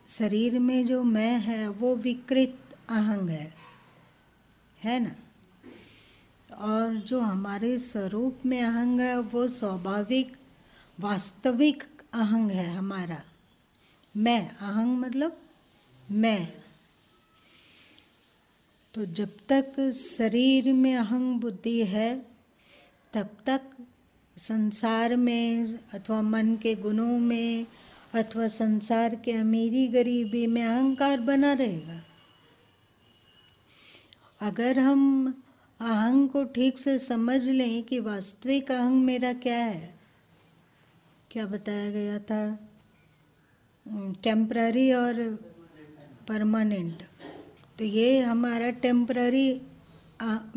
शरीर में जो मैं है वो विकृत अहंग है ना। और जो हमारे स्वरूप में अहंग है वो स्वाभाविक वास्तविक अहंग है हमारा। मैं, अहंग मतलब मैं। तो जब तक शरीर में अहंग बुद्धि है तब तक संसार में अथवा मन के गुणों में अथवा संसार के अमीरी गरीबी में अहंकार बना रहेगा। अगर हम अहंग को ठीक से समझ लें कि वास्तविक अहंग मेरा क्या है, क्या बताया गया था, टेम्पररी और परमानेंट। तो ये हमारा टेम्पररी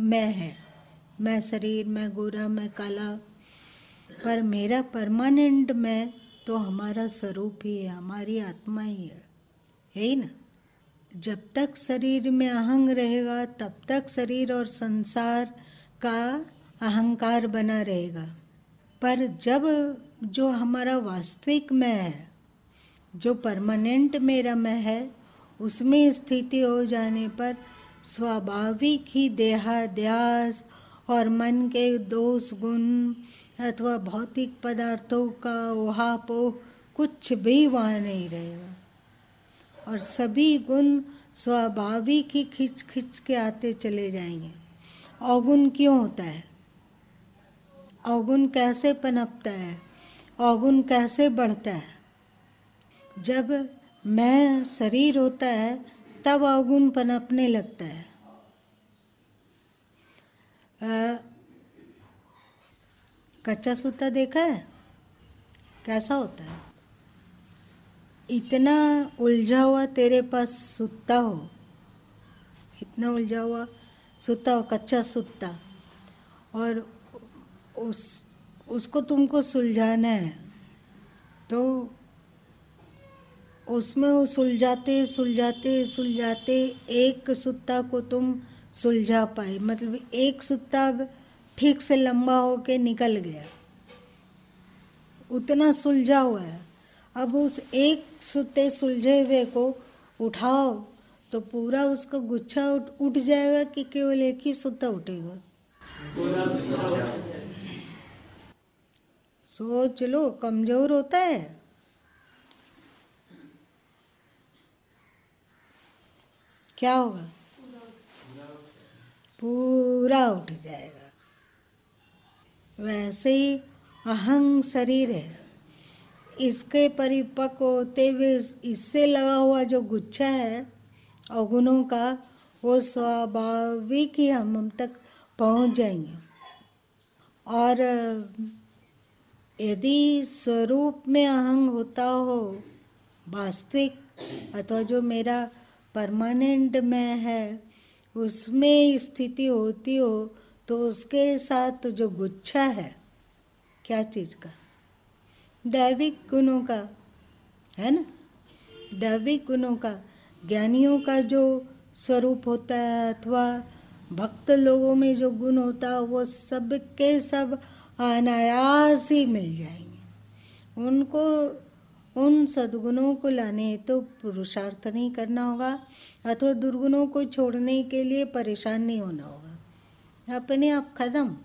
मैं है, मैं शरीर, मैं गोरा, मैं काला। पर मेरा परमानेंट मैं तो हमारा स्वरूप ही है, हमारी आत्मा ही है, यही ना। जब तक शरीर में अहंग रहेगा तब तक शरीर और संसार का अहंकार बना रहेगा। पर जब जो हमारा वास्तविक मैं है, जो परमानेंट मेरा मैं है, उसमें स्थिति हो जाने पर स्वाभाविक ही देहाध्यास और मन के दोष गुण अथवा भौतिक पदार्थों का ओहापोह कुछ भी वहाँ नहीं रहेगा। और सभी गुण स्वाभाविक ही खिंच खिंच के आते चले जाएंगे। अवगुण क्यों होता है? अवगुण कैसे पनपता है? अवगुण कैसे बढ़ता है? जब मैं शरीर होता है तब अवगुण पनपने लगता है। कच्चा सूता देखा है कैसा होता है? इतना उलझा हुआ तेरे पास सूता हो, इतना उलझा हुआ सूता हो, कच्चा सूता, और उसको तुमको सुलझाना है तो उसमें वो सुलझाते सुलझाते सुलझाते एक सूता को तुम सुलझा पाए, मतलब एक सूता ठीक से लंबा होके निकल गया, उतना सुलझा हुआ है। अब उस एक सूते सुलझे हुए को उठाओ तो पूरा उसका गुच्छा उठ जाएगा कि केवल एक ही सूता उठेगा? सोच लो, कमजोर होता है। क्या होगा? पूरा उठ जाएगा। वैसे ही अहंग शरीर है, इसके परिपक्व होते हुए इससे लगा हुआ जो गुच्छा है अवगुणों का, वो स्वाभाविक ही हम तक पहुंच जाएंगे। और यदि स्वरूप में अहंग होता हो, वास्तविक अथवा जो मेरा परमानेंट मैं है उसमें स्थिति होती हो, तो उसके साथ जो गुच्छा है, क्या चीज़ का? दैविक गुणों का, है ना। दैविक गुणों का, ज्ञानियों का जो स्वरूप होता है अथवा भक्त लोगों में जो गुण होता है, वो सब के सब अनायास ही मिल जाएंगे। उनको उन सद्गुणों को लाने तो पुरुषार्थ नहीं करना होगा अथवा दुर्गुणों को छोड़ने के लिए परेशान नहीं होना होगा, अपने आप खत्म।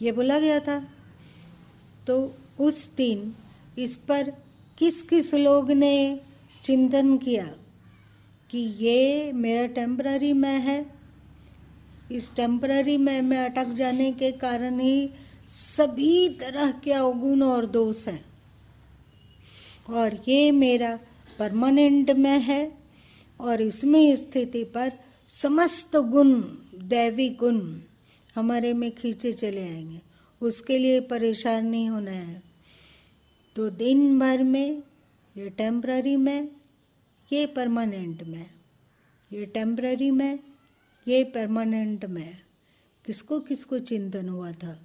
ये बोला गया था। तो उस दिन इस पर किस किस लोग ने चिंतन किया कि ये मेरा टेम्पररी मैं है, इस टेम्पररी मैं में अटक जाने के कारण ही सभी तरह के अवगुण और दोष हैं, और ये मेरा परमानेंट मैं है, और इसमें स्थिति पर समस्त गुण, दैवी गुण हमारे में खींचे चले आएंगे। उसके लिए परेशान नहीं होना है। तो दिन भर में ये टेम्पररी में, ये परमानेंट में, ये टेम्पररी में, ये परमानेंट में, किसको किसको चिंतन हुआ था?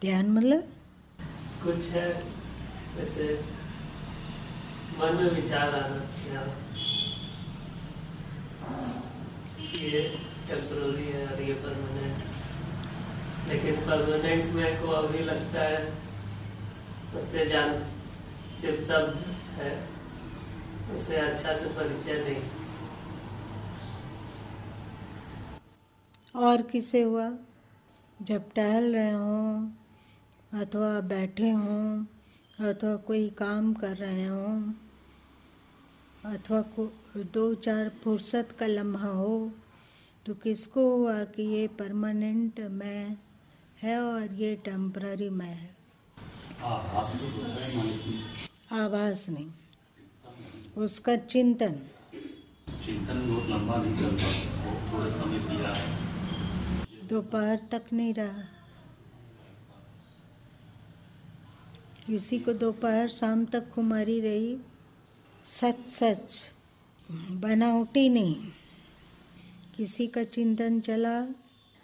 ध्यान मतलब कुछ है जैसे मन में विचार आना, ये टेम्पररी है और ये परमानेंट, लेकिन परमानेंट मेरे को अभी लगता है उससे जान सिर्फ शब्द है, उससे अच्छा से परिचय नहीं। और किसे हुआ? जब टहल रहे हों अथवा बैठे हों अथवा कोई काम कर रहे हों अथवा दो चार फुर्सत का लम्हा हो, तो किसको हुआ कि ये परमानेंट मैं है और ये टेम्पररी मैं है? आभास नहीं, उसका चिंतन बहुत लंबा नहीं चल पाता, थोड़ा समय दिया है, दोपहर तक नहीं रहा। किसी को दोपहर शाम तक खुमारी रही, सच सच बनावटी नहीं। किसी का चिंतन चला,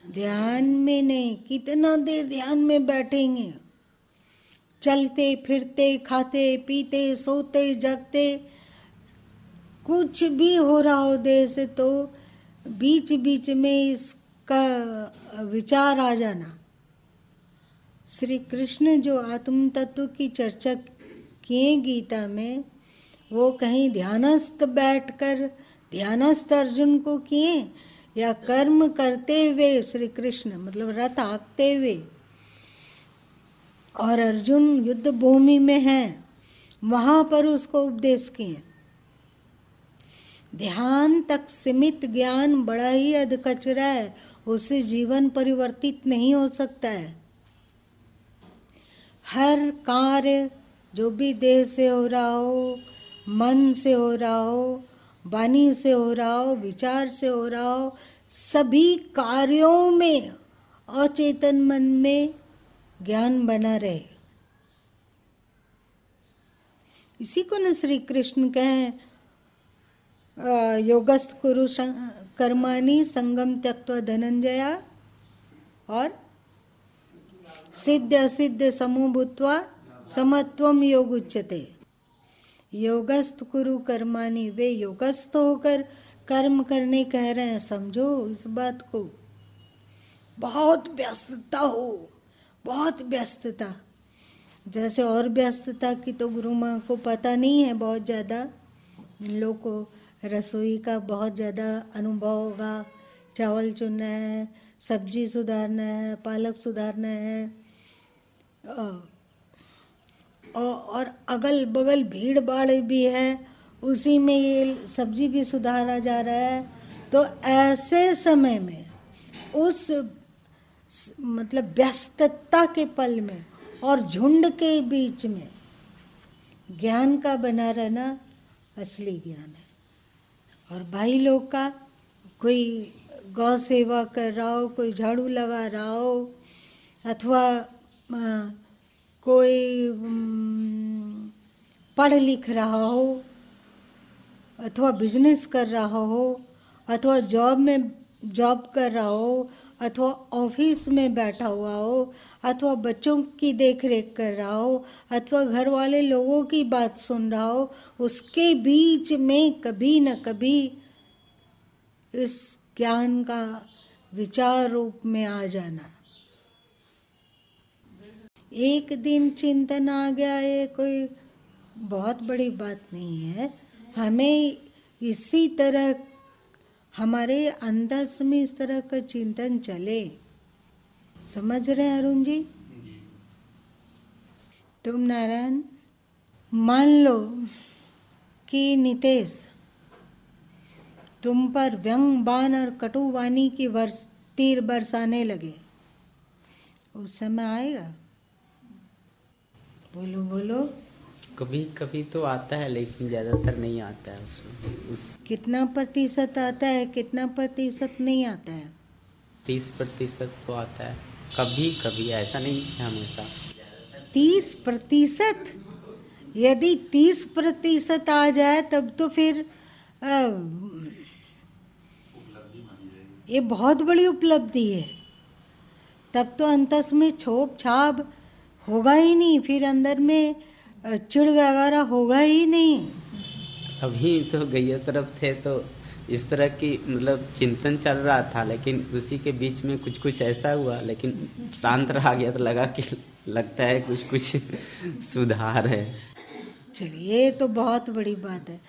ध्यान में नहीं, कितना देर ध्यान में बैठेंगे? चलते फिरते, खाते पीते, सोते जगते, कुछ भी हो रहा हो देर से, तो बीच बीच में इसका विचार आ जाना। श्री कृष्ण जो आत्म तत्व की चर्चा किए गीता में, वो कहीं ध्यानस्थ बैठकर ध्यानस्थ अर्जुन को किए या कर्म करते हुए श्री कृष्ण, मतलब रथ हाँकते हुए, और अर्जुन युद्ध भूमि में हैं, वहां पर उसको उपदेश किए। ध्यान तक सीमित ज्ञान बड़ा ही अधकचरा है, उससे जीवन परिवर्तित नहीं हो सकता है। हर कार्य जो भी देह से हो रहा हो, मन से हो रहा हो, वाणी से हो रहा हो, विचार से हो रहा हो, सभी कार्यों में अचेतन मन में ज्ञान बना रहे। इसी को न श्री कृष्ण कहें योगस्थ कुरु कर्माणि संगम त्यक्त्वा धनंजया, और सिद्ध असिद्ध समो भूत्वा समत्वम योग उच्यते। योगस्थ कुरु कर्माणि, वे योगस्थ होकर कर्म करने कह रहे हैं। समझो इस बात को। बहुत व्यस्तता हो, बहुत व्यस्तता, जैसे और व्यस्तता की तो गुरु माँ को पता नहीं है बहुत ज़्यादा। इन लोगों को रसोई का बहुत ज़्यादा अनुभव होगा। चावल चुनना है, सब्जी सुधारना है, पालक सुधारना है, और अगल बगल भीड़ भाड़ भी है, उसी में ये सब्जी भी सुधारा जा रहा है। तो ऐसे समय में, उस मतलब व्यस्तता के पल में और झुंड के बीच में ज्ञान का बना रहना असली ज्ञान है। और भाई लोग का, कोई गौ सेवा कर रहा हो, कोई झाड़ू लगा रहा हो, अथवा कोई पढ़ लिख रहा हो, अथवा बिजनेस कर रहा हो, अथवा जॉब कर रहा हो, अथवा ऑफिस में बैठा हुआ हो, अथवा बच्चों की देख रेख कर रहा हो, अथवा घर वाले लोगों की बात सुन रहा हो, उसके बीच में कभी न कभी इस ज्ञान का विचार रूप में आ जाना। एक दिन चिंतन आ गया, ये कोई बहुत बड़ी बात नहीं है। हमें इसी तरह, हमारे अंदर में इस तरह का चिंतन चले। समझ रहे हैं अरुण जी? तुम नारायण, मान लो कि नितेश तुम पर व्यंग बाण और कटु वाणी की तीर बरसाने लगे, उस समय आएगा? बोलो बोलो। कभी कभी तो आता है, लेकिन ज़्यादातर नहीं आता है उसमें। कितना प्रतिशत आता है, कितना प्रतिशत नहीं आता है? 30% तो आता है, कभी कभी, ऐसा नहीं है हमेशा। 30%? यदि 30% आ जाए तब तो फिर ये बहुत बड़ी उपलब्धि है। तब तो अंतस में छोप छाप होगा ही नहीं, फिर अंदर में चिड़ वगैरह होगा ही नहीं। अभी तो गैया तरफ थे तो इस तरह की मतलब चिंतन चल रहा था, लेकिन उसी के बीच में कुछ कुछ ऐसा हुआ, लेकिन शांत रहा गया तो लगा कि लगता है कुछ कुछ सुधार है। चलिए, ये तो बहुत बड़ी बात है।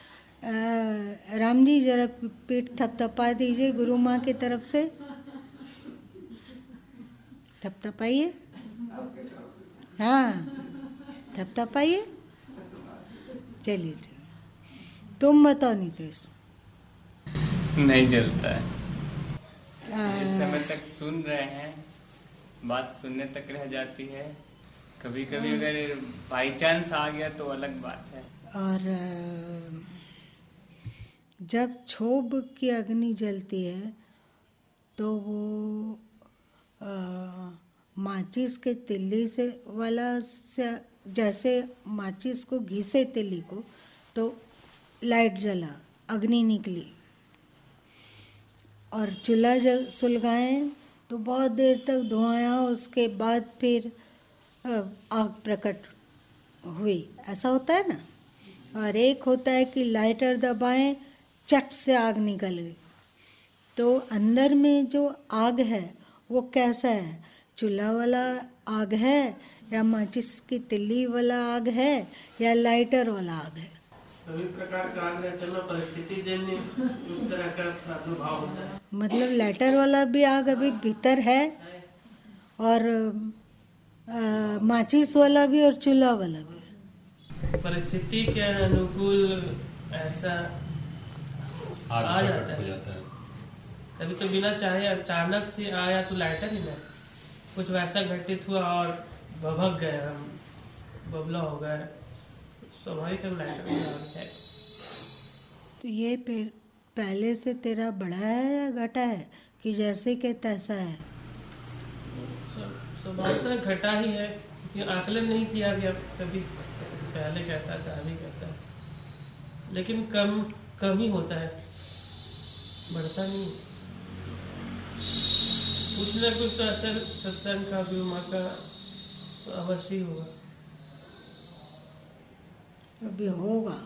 राम जी जरा पीठ थपथपा दीजिए गुरु माँ की तरफ से, थपथपाइए। हाँ, थपथपाइए। चलिए, तुम बताओ नितेश। नहीं जलता है। जिस समय तक सुन रहे हैं बात सुनने तक रह जाती है। कभी कभी अगर बाई चांस आ गया तो अलग बात है। और जब क्षोभ की अग्नि जलती है तो वो माचिस के तिल्ली से वाला से, जैसे माचिस को घिसे तिल्ली को तो लाइट जला, अग्नि निकली, और चूल्हा जब सुलगाएं तो बहुत देर तक धुआं आया, उसके बाद फिर आग प्रकट हुई। ऐसा होता है ना। और एक होता है कि लाइटर दबाएं, चट से आग निकल गई। तो अंदर में जो आग है वो कैसा है? चूल्हा वाला आग है या माचिस की तिल्ली वाला आग है या लाइटर वाला आग है? सभी प्रकार का आग रहते हैं, परिस्थिति जन्य उस तरह का प्रादुर्भाव होता है। मतलब लाइटर वाला भी आग अभी भीतर है और माचिस वाला भी और चूल्हा वाला भी। परिस्थिति के अनुकूल ऐसा आ जाता है। कभी तो बिना चाहे अचानक से आया तो लाइटर ही ना, कुछ वैसा घटित हुआ और भभक गए हम, बबला हो गए, स्वाभाविक हम लाइटर है। तो ये पहले से तेरा बढ़ा है या घटा है कि जैसे के तैसा है? स्वभावतः घटा ही है, क्योंकि आकलन नहीं किया गया कभी पहले कैसा था अभी कैसा है। लेकिन कम ही होता है, बढ़ता नहीं। कुछ न कुछ तो असर सत्संग का, गुरु माँ का तो अवश्य ही होगा। अभी होगा,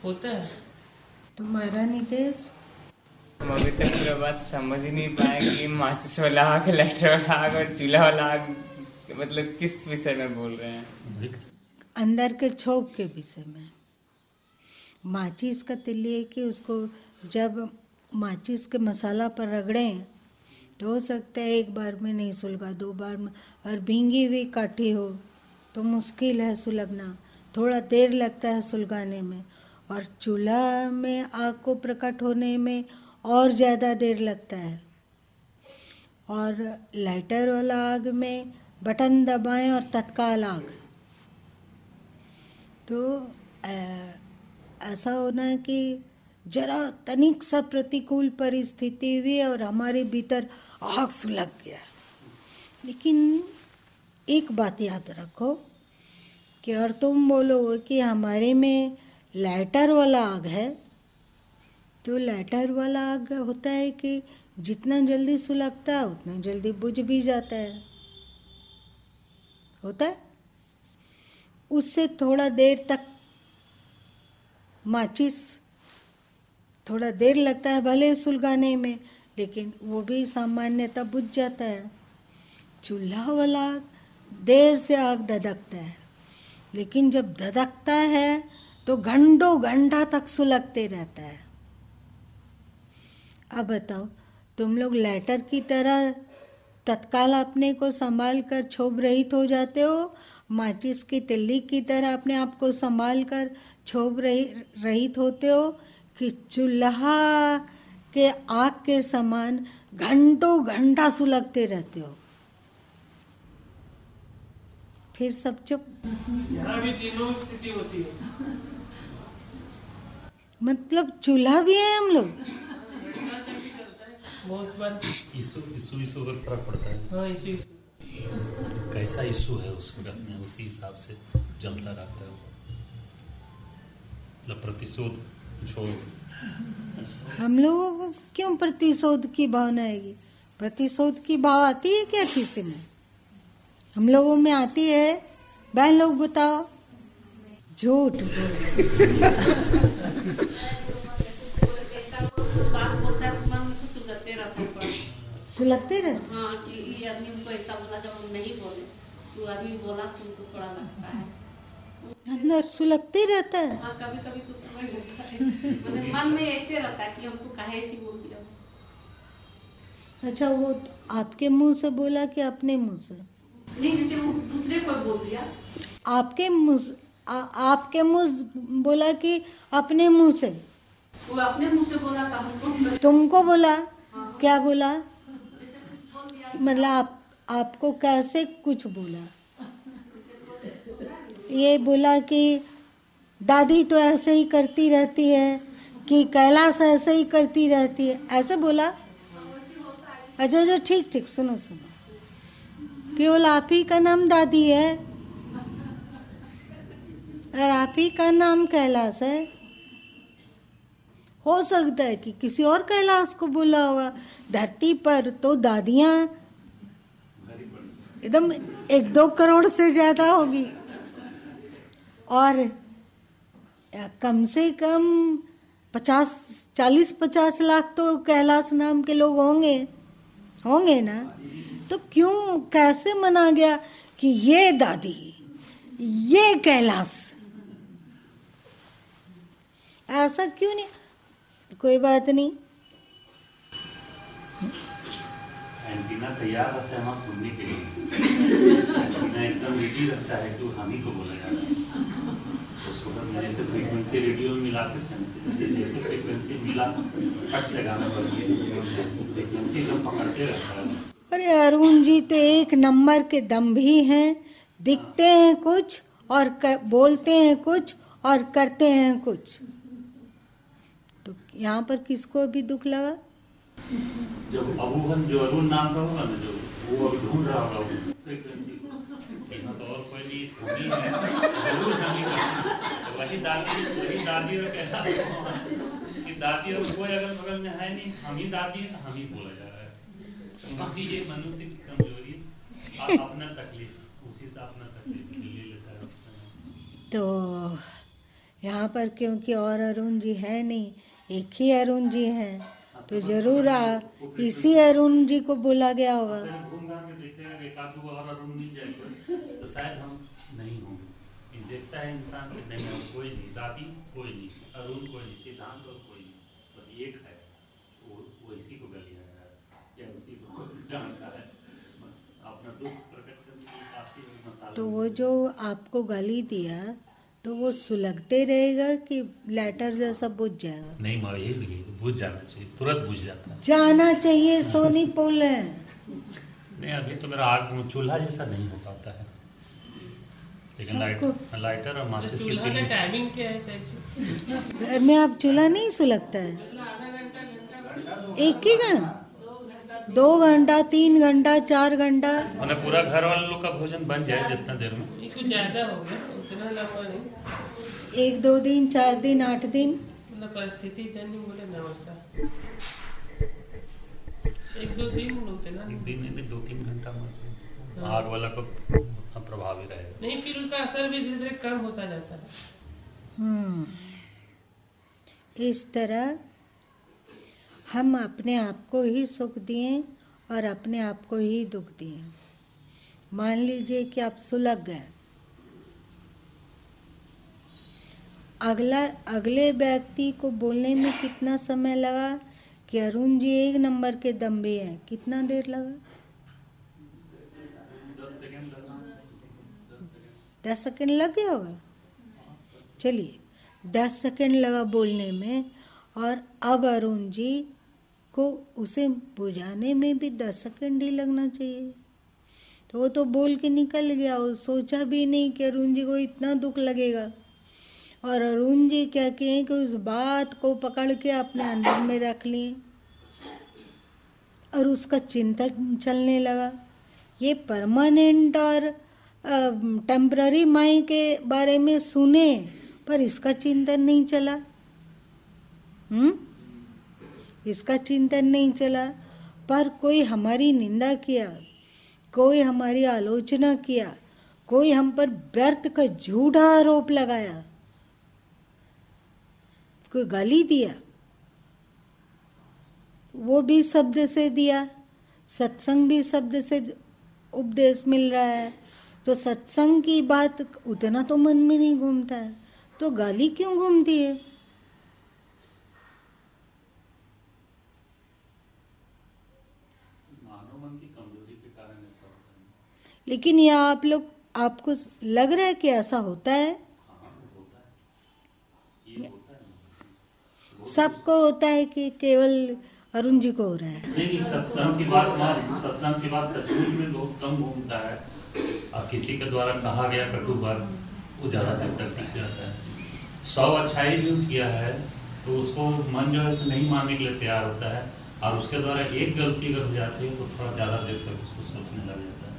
होता है। तुम्हारा नितेश? हम अभी तक पूरा बात समझ ही नहीं पाए कि माचिस वाला आग, लाइटर वाला आग और चूल्हा वाला आग मतलब किस विषय में बोल रहे हैं? अंदर के क्षोभ के विषय में। माचिस का तिल्ली है कि उसको जब माचिस के मसाला पर रगड़ें तो हो सकता है एक बार में नहीं सुलगा, 2 बार में, और भींगी हुई काठी हो तो मुश्किल है सुलगना, थोड़ा देर लगता है सुलगाने में। और चूल्हा में आग को प्रकट होने में और ज़्यादा देर लगता है। और लाइटर वाला आग में बटन दबाएं और तत्काल आग। तो ऐसा होना है कि जरा तनिक सा प्रतिकूल परिस्थिति हुई और हमारे भीतर आग सुलग गया। लेकिन एक बात याद रखो कि और तुम बोलो कि हमारे में लाइटर वाला आग है, तो लाइटर वाला आग होता है कि जितना जल्दी सुलगता है उतना जल्दी बुझ भी जाता है, होता है। उससे थोड़ा देर तक माचिस थोड़ा देर लगता है भले सुलगाने में, लेकिन वो भी सामान्यतः बुझ जाता है। चूल्हा वाला देर से आग धधकता है, लेकिन जब धधकता है तो घंटों घंटा तक सुलगते रहता है। अब बताओ, तुम लोग लाइटर की तरह तत्काल अपने को संभाल कर क्षोभ रहित हो जाते हो, माचिस की तिल्ली की तरह अपने आप को संभाल कर क्षोभ रहित होते हो, कि चूल्हा के आग के समान घंटों घंटा सुलगते रहते हो? फिर सब चुप। यहाँ भी तीनों स्थिति होती है। मतलब चूल्हा भी है हम लोग। बहुत बार इशू पर फर्क पड़ता है। हाँ, इसी कैसा इशू है उसको रखना है, उसी हिसाब से जलता रहता है। मतलब प्रतिशोध हम लोगों को क्यों प्रतिशोध की भावना आएगी? प्रतिशोध की भाव आती है क्या किसी में? हम लोगों में आती है? बहन लोग बताओ। झूठ बोल। बात बोलता है मन में तो सुलगते रहता है। सुलगते रहते? हाँ कि ये आदमी हमको ऐसा बोला, जब हम नहीं बोले तो आदमी बोला तो उनको थोड़ा लगता है, अंदर सुलगते रहता है। हाँ कभी कभी तो समझ जाता है, मतलब मन में ऐसे रहता है कि हमको काहे ऐसी बोल दिया। अच्छा, वो आपके मुंह से बोला कि अपने मुंह से? नहीं, जैसे वो दूसरे को बोल दिया। आपके मुंह से आपके मुंह बोला कि अपने मुंह से? वो अपने मुंह से बोला था हमको। तुमको बोला? हाँ। क्या बोला? जैसे कुछ बोल दिया। मतलब आपको कैसे कुछ बोला? ये बोला कि दादी तो ऐसे ही करती रहती है, कि कैलाश ऐसे ही करती रहती है, ऐसे बोला? अच्छा अच्छा, ठीक ठीक, सुनो सुनो, केवल आप ही का नाम दादी है और आप ही का नाम कैलाश है। हो सकता है कि किसी और कैलाश को बोला होगा। धरती पर तो दादियाँ एकदम 1-2 करोड़ से ज्यादा होगी, और कम से कम 40-50 लाख तो कैलाश नाम के लोग होंगे ना। तो क्यों, कैसे माना गया कि ये दादी, ये कैलाश? ऐसा क्यों नहीं? कोई बात नहीं। एंटीना तैयार रहता है वहाँ सुनने के लिए। एंटीना एकदम रेडी रहता है कि हम ही को बोला जा रहा है। उसको तो मेरे से फ्रीक्वेंसी रेडियो में मिलाते थे, जैसे फ्रीक्वेंसी मिला फट से गाना बन गया, फ्रीक्वेंसी एकदम पकड़ते रहता है। अरे अरुण जी तो 1 नंबर के दम भी हैं, दिखते हैं कुछ और बोलते हैं कुछ और करते हैं कुछ। तो यहाँ पर किसको अभी दुख लगा? जब अबूहन जो अरुण नाम का होगा ना, जो वो अभी ढूंढ रहा होगा फ्रीक्वेंसी, यहाँ तो और कोई नहीं, हम ही है, जरूर हम ही है। तो वही दादी और कहता कि दादी और कोई अगल बगल में है नहीं, हम ही दादी है, हम ही बोला जा रहा है। तो वही ये मनुष्य की कमजोरी, अपना तकलीफ उसी से अपना तकलीफ ले लेता है। तो यहाँ पर क्योंकि और अरुण जी है नहीं, एक ही अरुण जी हैं, तो जरूर इसी अरुण जी को बोला गया होगा। घूम के देखेगा एक आध दो और अरुण मिल जाए तो शायद हम नहीं होंगे। ये देखता है इंसान कि नहीं, हम कोई नहीं, दादी कोई नहीं, अरुण कोई नहीं, सिद्धांत और कोई नहीं, बस एक है, वो इसी को गलिया है या उसी को डांटा है, बस अपना दुख प्रकट करने के लिए काफी मसाला। तो वो जो आपको गाली दिया, तो वो सुलगते रहेगा कि लेटर जैसा बुझ जाएगा? नहीं माँ, ये बुझ जाना चाहिए, तुरंत बुझ जाता है। जाना चाहिए, सोनी पुल है। नहीं, अभी तो मेरा आग चूल्हा जैसा नहीं हो पाता है, लेकिन लाइटर और माचिस की तिल टाइमिंग क्या है? घर में आप चूल्हा नहीं सुलगता है? 1 ही घंटा, 2 घंटा, 3 घंटा, 4 घंटा? मैंने पूरा घर वाले लोग का भोजन बन जाए जितना देर में। कुछ ज्यादा हो गया, उतना लंबा नहीं। 1-2 दिन, 4 दिन, 8 दिन, मतलब परिस्थिति जन्य बोले ना वैसा। 1-2 दिन उतना 1 दिन नहीं, 2-3 घंटा में आग वाला को प्रभावी रहेगा। नहीं, फिर उसका असर भी धीरे धीरे कम होता जाता है। इस तरह हम अपने आप को ही सुख दिए और अपने आप को ही दुख दिए। मान लीजिए कि आप सुलग गए, अगले व्यक्ति को बोलने में कितना समय लगा कि अरुण जी 1 नंबर के दम भी हैं, कितना देर लगा? 10 सेकंड लग गया होगा। चलिए, 10 सेकंड लगा बोलने में, और अब अरुण जी को उसे बुझाने में भी 10 सेकंड ही लगना चाहिए। तो वो तो बोल के निकल गया, वो सोचा भी नहीं कि अरुण जी को इतना दुख लगेगा। और अरुण जी क्या किए कि उस बात को पकड़ के अपने अंदर में रख लिए और उसका चिंतन चलने लगा। ये परमानेंट और टेम्पररी माई के बारे में सुने, पर इसका चिंतन नहीं चला। इसका चिंतन नहीं चला, पर कोई हमारी निंदा किया, कोई हमारी आलोचना किया, कोई हम पर व्यर्थ का झूठा आरोप लगाया, कोई गाली दिया, वो भी शब्द से दिया, सत्संग भी शब्द से उपदेश मिल रहा है, तो सत्संग की बात उतना तो मन में नहीं घूमता है, तो गाली क्यों घूमती है? मानव मन की कमजोरी के कारण ऐसा होता है। लेकिन यह आप लोग, आपको लग रहा है कि ऐसा होता है? हाँ, होता है, ये होता है। सबको होता है कि केवल अरुण जी को हो रहा है? नहीं, सत्संग की बात सचमुच में बहुत कम घूमता है, और किसी के द्वारा कहा गया कटु बात वो ज़्यादा देर तक टिक जाता है। 100 अच्छाई भी किया है तो उसको मन जो है नहीं मानने के लिए तैयार होता है, और उसके द्वारा एक गलती अगर हो जाती है तो थोड़ा ज़्यादा देर तक उसको सोचने लग जाता है।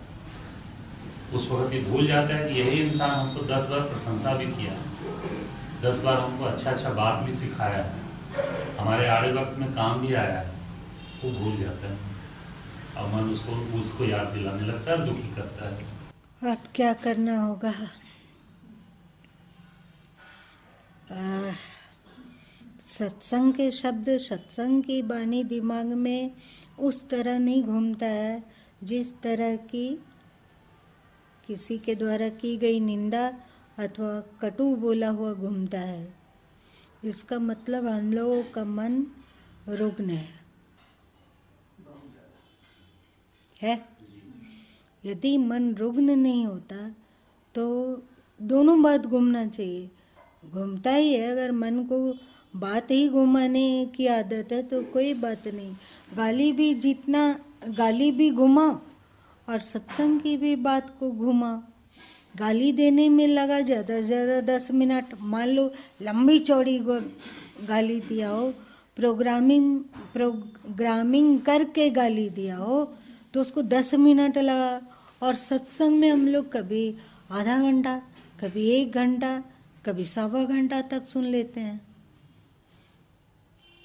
उस वक्त ये भूल जाता है कि यही इंसान हमको 10 बार प्रशंसा भी किया, 10 बार हमको अच्छा बात भी सिखाया है, हमारे आड़े वक्त में काम भी आया है, वो भूल जाता है और मन उसको याद दिलाने लगता है और दुखी करता है। अब क्या करना होगा? सत्संग के शब्द, सत्संग की बानी दिमाग में उस तरह नहीं घूमता है जिस तरह की किसी के द्वारा की गई निंदा अथवा कटु बोला हुआ घूमता है। इसका मतलब हम लोगों का मन रुग्ण है। यदि मन रुग्ण नहीं होता तो दोनों बात घूमना चाहिए, घूमता ही है। अगर मन को बात ही घुमाने की आदत है तो कोई बात नहीं, गाली भी घुमा और सत्संग की भी बात को घुमा। गाली देने में लगा ज़्यादा से ज़्यादा 10 मिनट, मान लो लंबी चौड़ी गाली दिया हो, प्रोग्रामिंग करके गाली दिया हो तो उसको 10 मिनट लगा, और सत्संग में हम लोग कभी आधा घंटा, कभी 1 घंटा, कभी 1.25 घंटा तक सुन लेते हैं।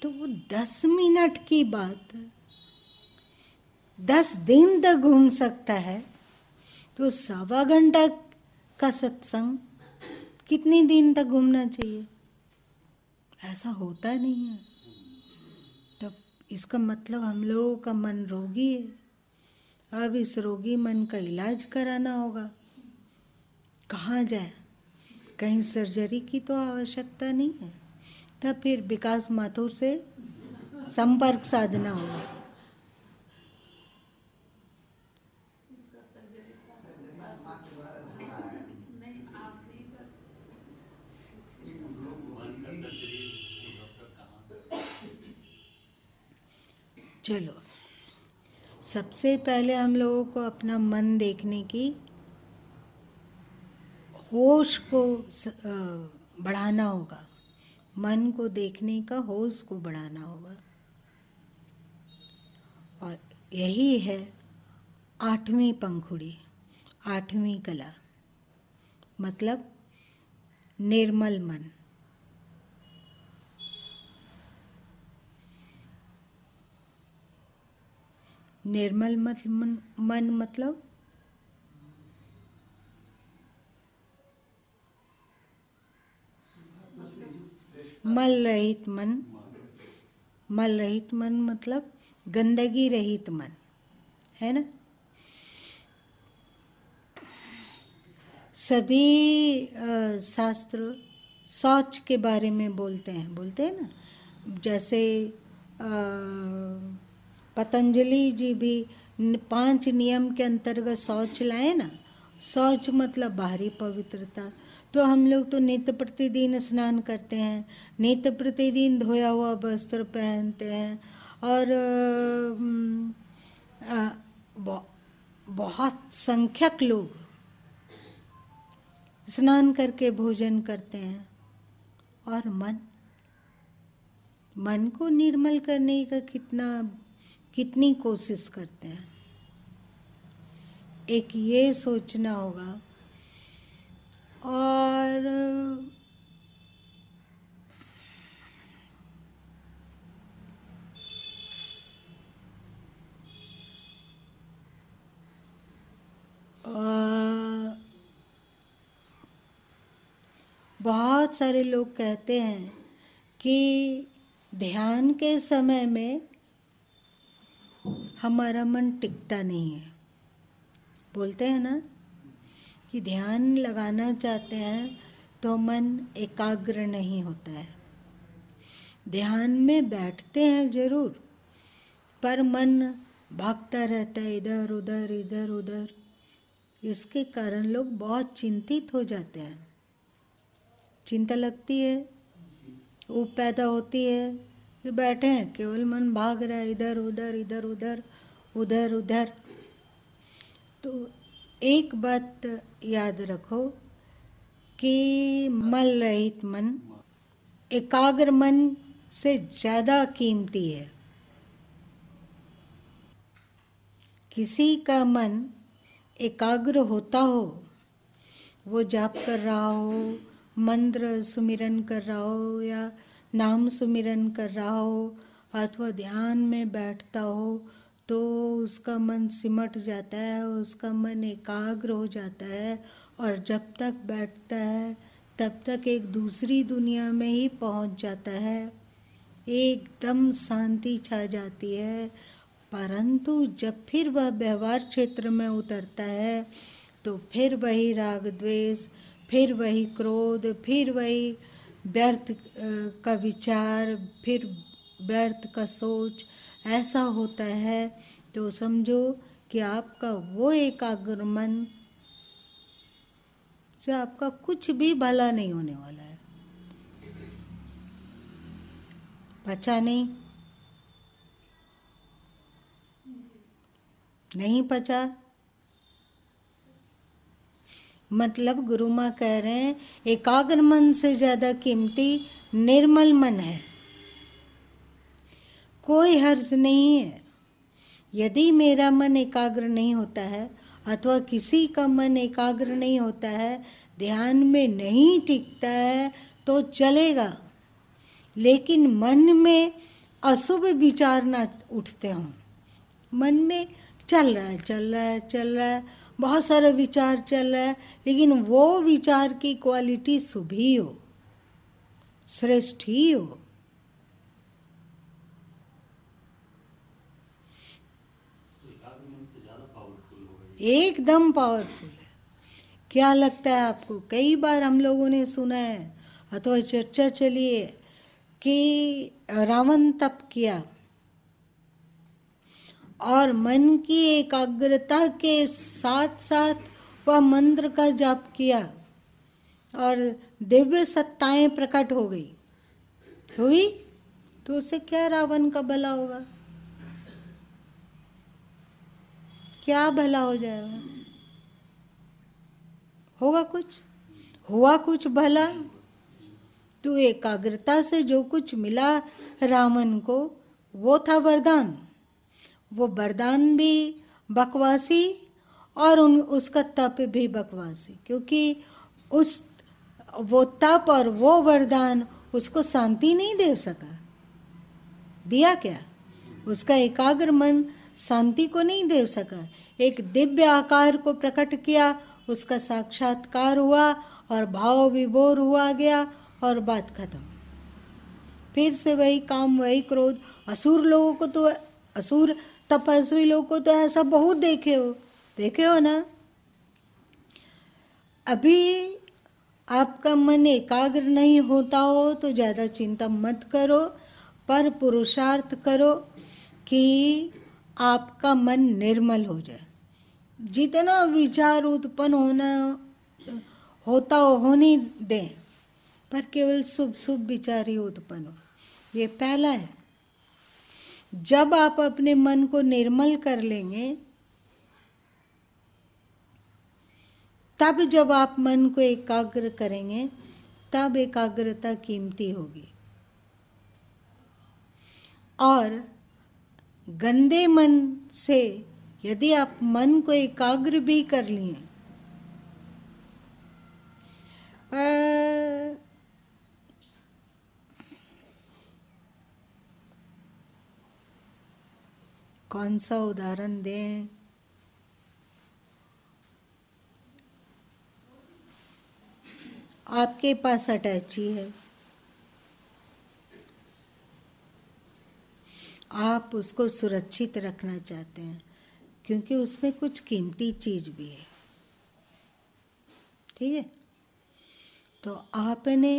तो वो 10 मिनट की बात 10 दिन तक घूम सकता है, तो 1.25 घंटा का सत्संग कितने दिन तक घूमना चाहिए? ऐसा होता नहीं है। तो इसका मतलब हम लोगों का मन रोगी है। अब इस रोगी मन का इलाज कराना होगा। कहाँ जाए? कहीं सर्जरी की तो आवश्यकता नहीं है, तब फिर विकास माथुर से संपर्क साधना होगा। चलो, सबसे पहले हम लोगों को अपना मन देखने की होश को बढ़ाना होगा। मन को देखने का होश को बढ़ाना होगा, और यही है 8वीं पंखुड़ी, 8वीं कला, मतलब निर्मल मन। निर्मल मन मतलब मल रहित मन। मल रहित मन मतलब गंदगी रहित मन, है ना? सभी शास्त्र शौच के बारे में बोलते हैं ना। जैसे पतंजलि जी भी 5 नियम के अंतर्गत शौच लाए ना। शौच मतलब बाहरी पवित्रता। तो हम लोग तो नित्य प्रतिदिन स्नान करते हैं, नित्य प्रतिदिन धोया हुआ वस्त्र पहनते हैं, और बहुत संख्यक लोग स्नान करके भोजन करते हैं। और मन को निर्मल करने का कितनी कोशिश करते हैं। एक ये सोचना होगा, और बहुत सारे लोग कहते हैं कि ध्यान के समय में हमारा मन टिकता नहीं है। बोलते हैं ना कि ध्यान लगाना चाहते हैं तो मन एकाग्र नहीं होता है। ध्यान में बैठते हैं जरूर, पर मन भागता रहता है इधर उधर इधर उधर। इसके कारण लोग बहुत चिंतित हो जाते हैं। चिंता लगती है, ऊब पैदा होती है कि बैठे हैं, केवल मन भाग रहा है इधर उधर इधर उधर उधर उधर। तो एक बात याद रखो कि मल रहित मन एकाग्र मन से ज़्यादा कीमती है। किसी का मन एकाग्र होता हो, वो जाप कर रहा हो, मंत्र सुमिरन कर रहा हो या नाम सुमिरन कर रहा हो अथवा ध्यान में बैठता हो, तो उसका मन सिमट जाता है, उसका मन एकाग्र हो जाता है और जब तक बैठता है तब तक एक दूसरी दुनिया में ही पहुंच जाता है। एकदम शांति छा जाती है। परंतु जब फिर वह व्यवहार क्षेत्र में उतरता है तो फिर वही राग द्वेष, फिर वही क्रोध, फिर वही व्यर्थ का विचार, फिर व्यर्थ का सोच, ऐसा होता है। तो समझो कि आपका वो एकाग्र मन से आपका कुछ भी भला नहीं होने वाला है। पचा नहीं पचा, मतलब गुरु माँ कह रहे हैं एकाग्र मन से ज्यादा कीमती निर्मल मन है। कोई हर्ज नहीं है यदि मेरा मन एकाग्र नहीं होता है अथवा किसी का मन एकाग्र नहीं होता है, ध्यान में नहीं टिकता है तो चलेगा, लेकिन मन में अशुभ विचार ना उठते हों। मन में चल रहा है, बहुत सारा विचार चल रहा है, लेकिन वो विचार की क्वालिटी शुभ ही हो, श्रेष्ठ ही हो। एकदम पावरफुल है। क्या लगता है आपको? कई बार हम लोगों ने सुना है अथवा चर्चा चली है कि रावण तप किया और मन की एकाग्रता के साथ साथ वह मंत्र का जाप किया और दिव्य सत्ताएं प्रकट हो गई हुई, तो उससे क्या रावण का भला होगा? क्या भला हो जाएगा? होगा कुछ? हुआ कुछ भला? तो एकाग्रता से जो कुछ मिला रावण को वो था वरदान। वो वरदान भी बकवासी और उसका तप भी बकवासी, क्योंकि वो तप और वो वरदान उसको शांति नहीं दे सका। दिया क्या? उसका एकाग्र मन शांति को नहीं दे सका। एक दिव्य आकार को प्रकट किया, उसका साक्षात्कार हुआ और भाव विभोर हुआ गया और बात खत्म। फिर से वही काम, वही क्रोध। असुर लोगों को तो, असुर तपस्वी लोगों को तो ऐसा बहुत देखे हो ना। अभी आपका मन एकाग्र नहीं होता हो तो ज़्यादा चिंता मत करो, पर पुरुषार्थ करो कि आपका मन निर्मल हो जाए। जितना विचार उत्पन्न होता हो होने दें, पर केवल शुभ शुभ विचार ही उत्पन्न हो। ये पहला है। जब आप अपने मन को निर्मल कर लेंगे, तब जब आप मन को एकाग्र करेंगे, तब एकाग्रता कीमती होगी। और गंदे मन से यदि आप मन को एकाग्र भी कर लिए, कौन सा उदाहरण दें? आपके पास अटैची है, आप उसको सुरक्षित रखना चाहते हैं क्योंकि उसमें कुछ कीमती चीज भी है, ठीक है। तो आपने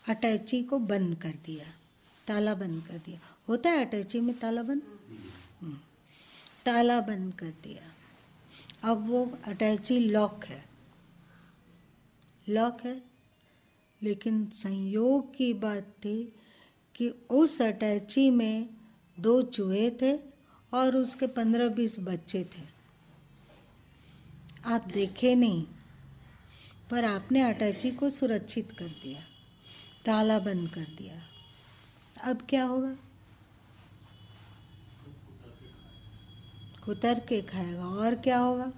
अटैची को बंद कर दिया, ताला बंद कर दिया। होता है अटैची में ताला बंद, ताला बंद कर दिया। अब वो अटैची लॉक है, लॉक है, लेकिन संयोग की बात थी कि उस अटैची में 2 चूहे थे और उसके 15-20 बच्चे थे। आप देखे नहीं, पर आपने अटैची को सुरक्षित कर दिया, ताला बंद कर दिया। अब क्या होगा? कुतर के खाएगा। और क्या होगा?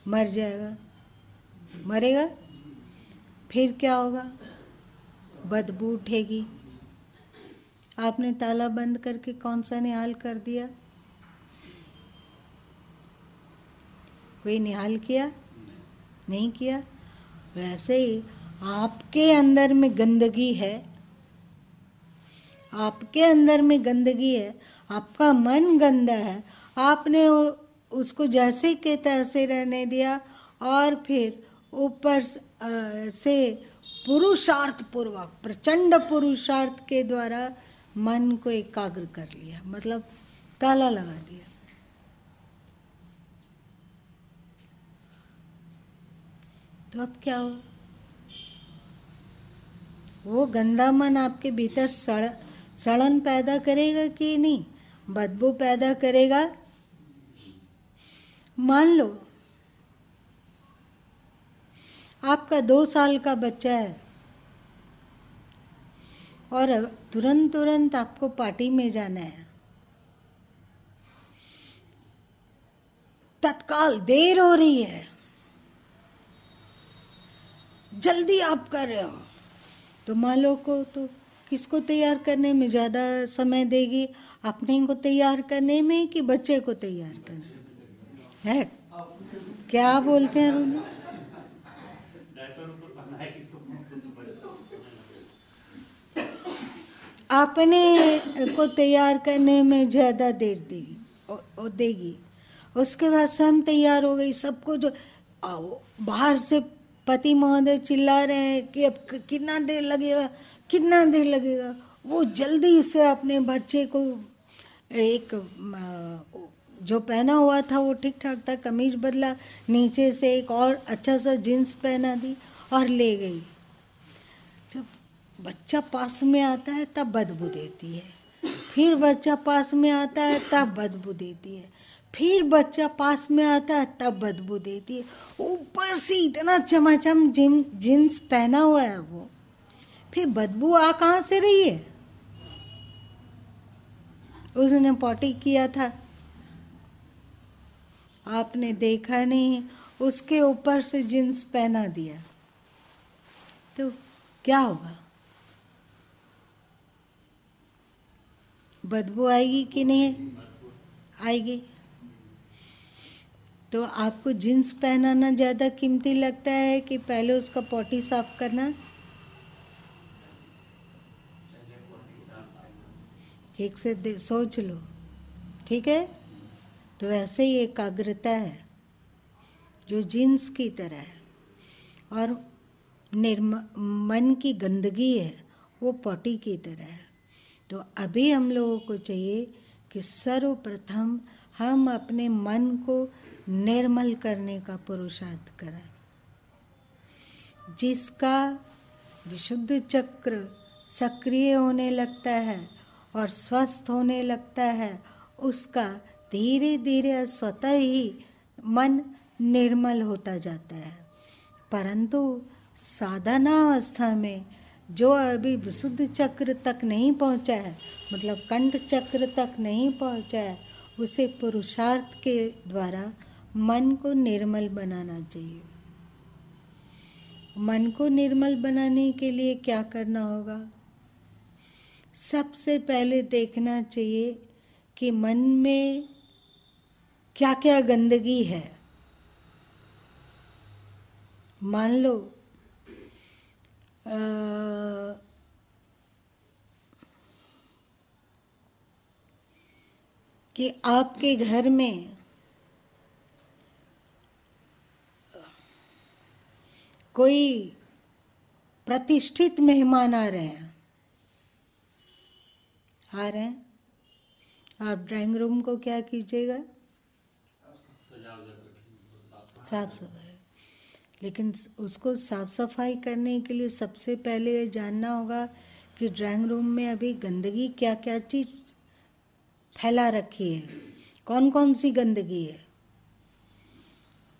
मर जाएगा, मरेगा। फिर क्या होगा? बदबू उठेगी। आपने ताला बंद करके कौन सा निहाल कर दिया? कोई निहाल किया? नहीं किया। वैसे ही आपके अंदर में गंदगी है, आपके अंदर में गंदगी है, आपका मन गंदा है, आपने उसको जैसे के तैसे रहने दिया और फिर ऊपर से पुरुषार्थ पूर्वक, प्रचंड पुरुषार्थ के द्वारा मन को एकाग्र कर लिया, मतलब ताला लगा दिया। तो अब क्या हो? वो गंदा मन आपके भीतर सड़न पैदा करेगा कि नहीं? बदबू पैदा करेगा। मान लो आपका 2 साल का बच्चा है और तुरंत आपको पार्टी में जाना है, तत्काल देर हो रही है, जल्दी आप कर रहे हो, तो मालो को तो किसको तैयार करने में ज़्यादा समय देगी? अपने को तैयार करने में कि बच्चे को तैयार करने है? क्या बोलते हैं रूल? अपने को तैयार करने में ज़्यादा देर देगी। उसके बाद स्वयं तैयार हो गई। सबको जो बाहर से पति महोदय चिल्ला रहे हैं कि अब कितना देर लगेगा, कितना देर लगेगा, वो जल्दी से अपने बच्चे को एक जो पहना हुआ था वो ठीक ठाक था, कमीज बदला, नीचे से एक और अच्छा सा जीन्स पहना दी और ले गई। जब बच्चा पास में आता है तब बदबू देती है, फिर बच्चा पास में आता है तब बदबू देती है, फिर बच्चा पास में आता है तब बदबू देती है। ऊपर से इतना चमाचम जीन्स पहना हुआ है वो, फिर बदबू आ कहाँ से रही है? उसने पॉटी किया था, आपने देखा नहीं, उसके ऊपर से जीन्स पहना दिया, तो क्या होगा? बदबू आएगी कि नहीं आएगी? तो आपको जीन्स पहनाना ज़्यादा कीमती लगता है कि पहले उसका पॉटी साफ करना? ठीक से सोच लो, ठीक है? तो ऐसे ही एकाग्रता है जो जीन्स की तरह है, और मन की गंदगी है वो पॉटी की तरह है। तो अभी हम लोगों को चाहिए कि सर्वप्रथम हम अपने मन को निर्मल करने का पुरुषार्थ करें। जिसका विशुद्ध चक्र सक्रिय होने लगता है और स्वस्थ होने लगता है, उसका धीरे धीरे स्वतः ही मन निर्मल होता जाता है। परंतु साधनावस्था में जो अभी विशुद्ध चक्र तक नहीं पहुंचा है, मतलब कंठ चक्र तक नहीं पहुंचा है, उसे पुरुषार्थ के द्वारा मन को निर्मल बनाना चाहिए। मन को निर्मल बनाने के लिए क्या करना होगा? सबसे पहले देखना चाहिए कि मन में क्या क्या गंदगी है। मान लो कि आपके घर में कोई प्रतिष्ठित मेहमान आ रहे हैं, आप ड्राइंग रूम को क्या कीजिएगा? साफ सफाई। लेकिन उसको साफ सफाई करने के लिए सबसे पहले ये जानना होगा कि ड्राइंग रूम में अभी गंदगी क्या क्या चीज़ फैला रखी है, कौन कौन सी गंदगी है,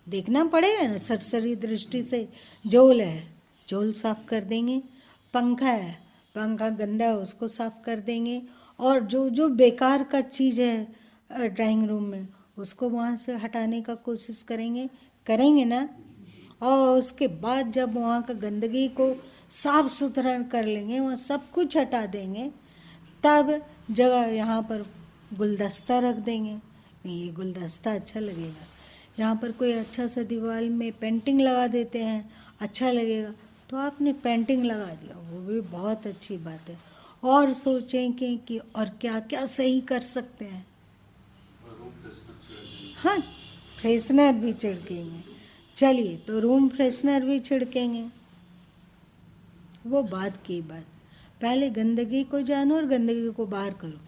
देखना पड़ेगा ना सरसरी दृष्टि से। झोल है, झोल साफ कर देंगे। पंखा है, पंखा गंदा है, उसको साफ कर देंगे। और जो जो बेकार का चीज़ है ड्राइंग रूम में, उसको वहाँ से हटाने का कोशिश करेंगे ना। और उसके बाद जब वहाँ का गंदगी को साफ सुथरा कर लेंगे, वहाँ सब कुछ हटा देंगे, तब जगह यहाँ पर गुलदस्ता रख देंगे। नहीं, ये गुलदस्ता अच्छा लगेगा। यहाँ पर कोई अच्छा सा दीवार में पेंटिंग लगा देते हैं, अच्छा लगेगा, तो आपने पेंटिंग लगा दिया, वो भी बहुत अच्छी बात है। और सोचेंगे कि और क्या क्या सही कर सकते हैं। हाँ, फ्रेशनर भी छिड़केंगे। चलिए, तो रूम फ्रेशनर भी छिड़केंगे, वो बात की बात। पहले गंदगी को जानो और गंदगी को बाहर करो।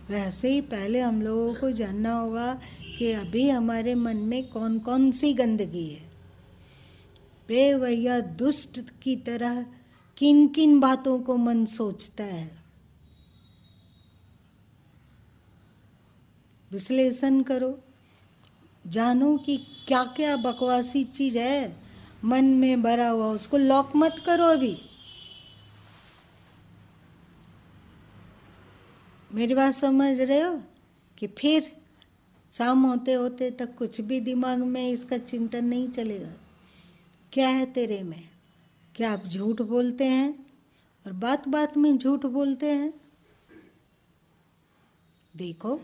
वैसे ही पहले हम लोगों को जानना होगा कि अभी हमारे मन में कौन कौन सी गंदगी है। बेवजह दुष्ट की तरह किन किन बातों को मन सोचता है। विश्लेषण करो, जानो कि क्या क्या बकवासी चीज है मन में भरा हुआ, उसको लॉक मत करो अभी। मेरी बात समझ रहे हो? कि फिर शाम होते होते तक कुछ भी दिमाग में इसका चिंतन नहीं चलेगा। क्या है तेरे में? क्या आप झूठ बोलते हैं और बात बात में झूठ बोलते हैं? देखो,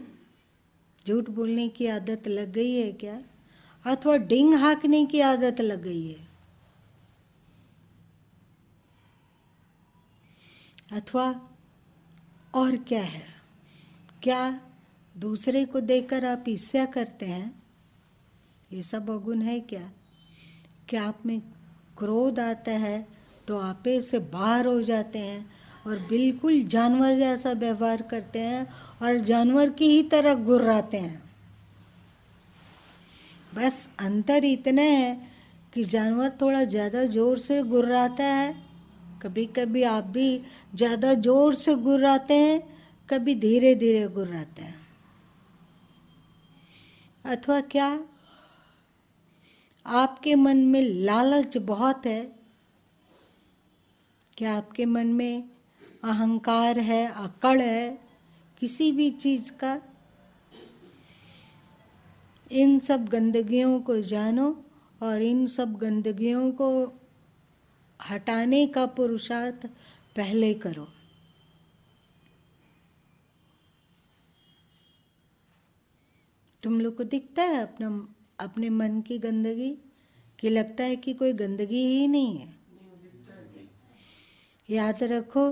झूठ बोलने की आदत लग गई है क्या? अथवा डिंग हाँकने की आदत लग गई है? अथवा और क्या है? क्या दूसरे को देखकर आप ईर्ष्या करते हैं? ये सब अवगुण है क्या? क्या आप में क्रोध आता है तो आपे से बाहर हो जाते हैं और बिल्कुल जानवर जैसा व्यवहार करते हैं और जानवर की ही तरह गुर्राते हैं? बस अंतर इतना है कि जानवर थोड़ा ज़्यादा ज़ोर से गुर्राता है, कभी कभी आप भी ज़्यादा ज़ोर से गुर्राते हैं, कभी धीरे धीरे गुर्राते हैं। अथवा क्या आपके मन में लालच बहुत है? क्या आपके मन में अहंकार है, अकड़ है किसी भी चीज़ का? इन सब गंदगियों को जानो और इन सब गंदगियों को हटाने का पुरुषार्थ पहले करो। तुम लोग को दिखता है अपने मन की गंदगी, कि लगता है कि कोई गंदगी ही नहीं है? याद रखो,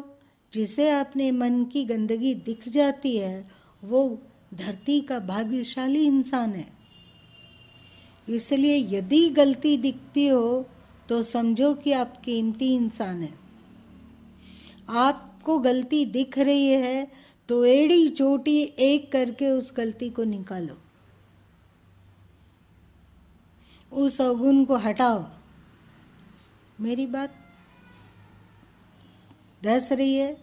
जिसे अपने मन की गंदगी दिख जाती है वो धरती का भाग्यशाली इंसान है। इसलिए यदि गलती दिखती हो तो समझो कि आप कीमती इंसान है। आपको गलती दिख रही है तो एड़ी चोटी एक करके उस गलती को निकालो, उस अवगुण को हटाओ। मेरी बात धस रही है?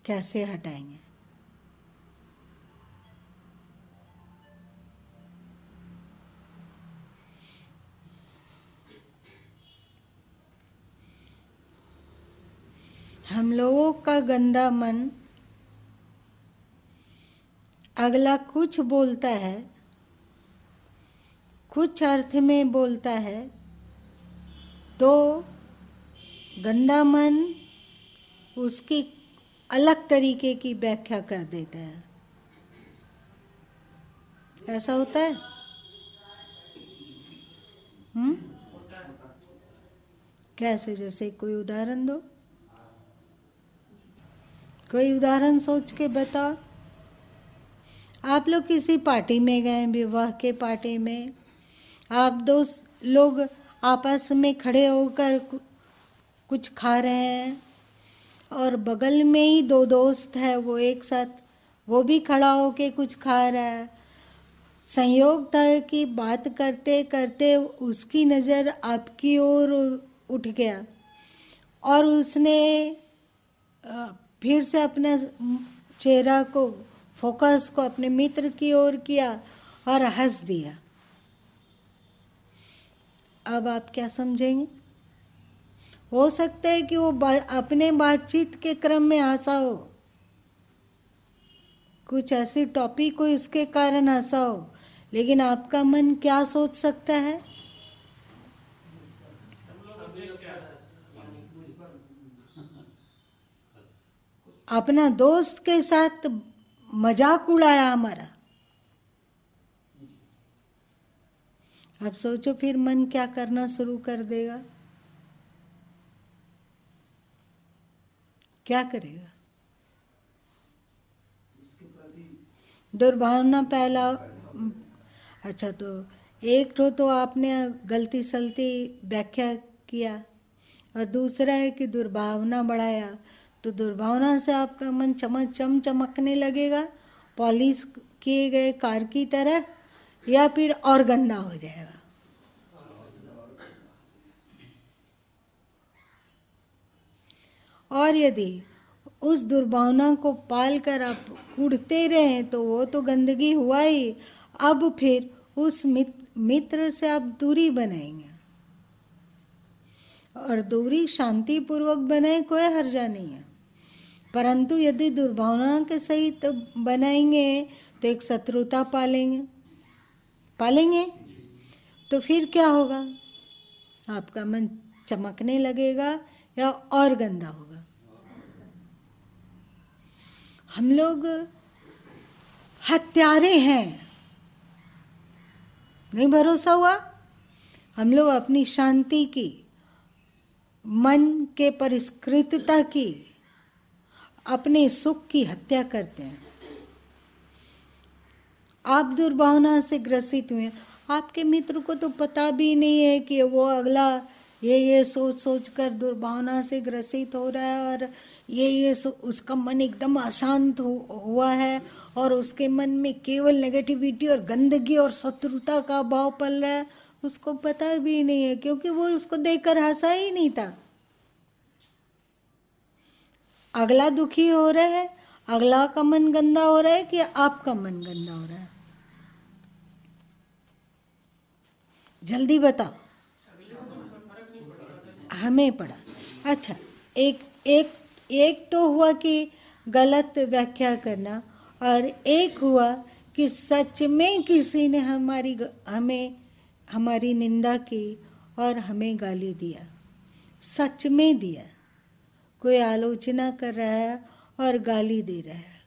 कैसे हटाएंगे? हम लोगों का गंदा मन अगला कुछ बोलता है, कुछ अर्थ में बोलता है, तो गंदा मन उसकी अलग तरीके की व्याख्या कर देता है। ऐसा होता है? कैसे? जैसे कोई उदाहरण दो, कोई उदाहरण सोच के बताओ। आप लोग किसी पार्टी में गए, विवाह के पार्टी में, आप दोस्त लोग आपस में खड़े होकर कुछ खा रहे हैं और बगल में ही दो दोस्त है, वो एक साथ वो भी खड़ा होके कुछ खा रहा है। संयोग था कि बात करते करते उसकी नज़र आपकी ओर उठ गया और उसने फिर से अपना चेहरा को, फोकस को अपने मित्र की ओर किया और हंस दिया। अब आप क्या समझेंगे? हो सकता है कि वो अपने बातचीत के क्रम में हंसा हो, कुछ ऐसी टॉपिक हो इसके कारण हंसा हो, लेकिन आपका मन क्या सोच सकता है? अपना दोस्त के साथ मजाक उड़ाया हमारा। अब सोचो फिर मन क्या करना शुरू कर देगा, क्या करेगा? दुर्भावना पहला। अच्छा, तो एक तो आपने गलती सलती व्याख्या किया और दूसरा है कि दुर्भावना बढ़ाया। तो दुर्भावना से आपका मन चमकने लगेगा पॉलिश किए गए कार की तरह, या फिर और गंदा हो जाएगा। और यदि उस दुर्भावना को पाल कर आप उड़ते रहे तो वो तो गंदगी हुआ ही। अब फिर उस मित्र से आप दूरी बनाएंगे, और दूरी शांतिपूर्वक बनाए, कोई हर्जा नहीं है। परंतु यदि दुर्भावना के सहित बनाएंगे तो एक शत्रुता पालेंगे तो फिर क्या होगा? आपका मन चमकने लगेगा या और गंदा होगा। हम लोग हत्यारे हैं, नहीं भरोसा हुआ? हम लोग अपनी शांति की, मन के परिष्कृतता की, अपने सुख की हत्या करते हैं। आप दुर्भावना से ग्रसित हुए, आपके मित्र को तो पता भी नहीं है कि वो अगला ये सोच कर दुर्भावना से ग्रसित हो रहा है, और उसका मन एकदम अशांत हुआ है, और उसके मन में केवल नेगेटिविटी और गंदगी और शत्रुता का भाव पल रहा है। उसको पता भी नहीं है, क्योंकि वो उसको देखकर हंसा ही नहीं था। अगला दुखी हो रहा है, अगला का मन गंदा हो रहा है कि आपका मन गंदा हो रहा है? जल्दी बताओ। हमें पड़ा। अच्छा, एक तो हुआ कि गलत व्याख्या करना, और एक हुआ कि सच में किसी ने हमारी निंदा की और हमें गाली दिया, सच में दिया। कोई आलोचना कर रहा है और गाली दे रहा है,